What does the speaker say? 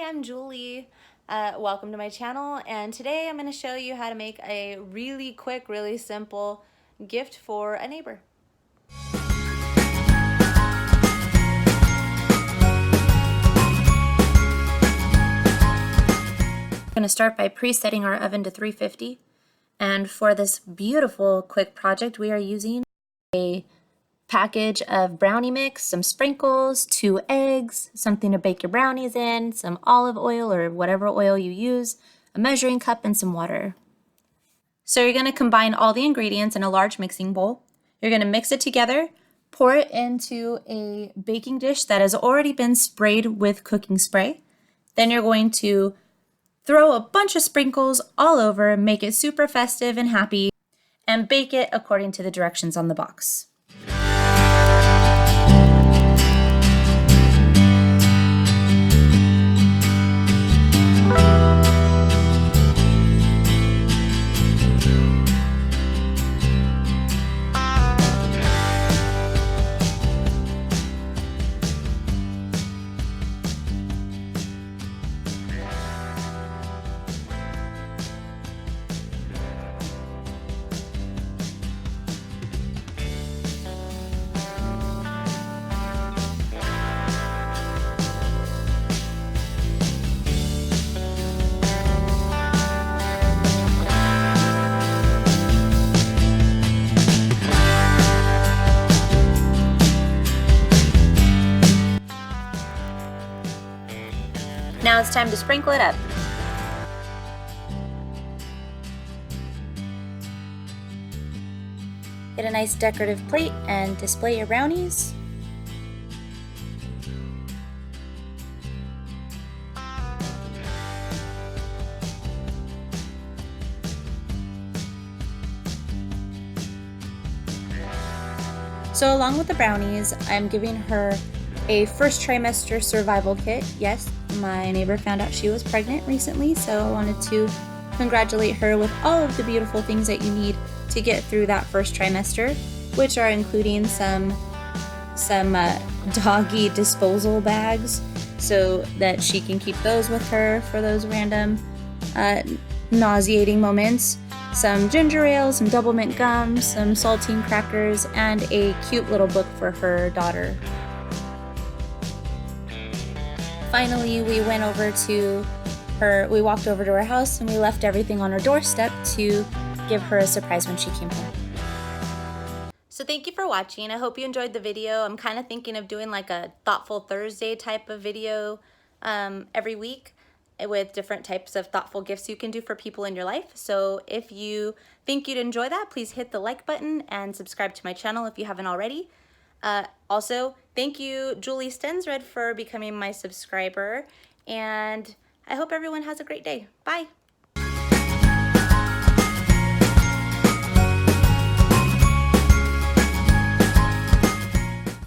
I'm Julie. Welcome to my channel, and today I'm going to show you how to make a really quick, really simple gift for a neighbor. We're going to start by presetting our oven to 350, and for this beautiful quick project we are using a package of brownie mix, some sprinkles, 2 eggs, something to bake your brownies in, some olive oil or whatever oil you use, a measuring cup, and some water. So you're going to combine all the ingredients in a large mixing bowl. You're going to mix it together, pour it into a baking dish that has already been sprayed with cooking spray. Then you're going to throw a bunch of sprinkles all over, make it super festive and happy, and bake it according to the directions on the box. Now it's time to sprinkle it up. Get a nice decorative plate and display your brownies. So along with the brownies, I'm giving her a first trimester survival kit. Yes, my neighbor found out she was pregnant recently, so I wanted to congratulate her with all of the beautiful things that you need to get through that first trimester, which are including some doggy disposal bags so that she can keep those with her for those random nauseating moments, some ginger ale, some double mint gum, some saltine crackers, and a cute little book for her daughter. Finally, we walked over to her house and we left everything on her doorstep to give her a surprise when she came home. So thank you for watching. I hope you enjoyed the video. I'm kind of thinking of doing like a Thoughtful Thursday type of video every week with different types of thoughtful gifts you can do for people in your life. So if you think you'd enjoy that, please hit the like button and subscribe to my channel if you haven't already. Also, thank you, Julie Stensred, for becoming my subscriber, and I hope everyone has a great day. Bye!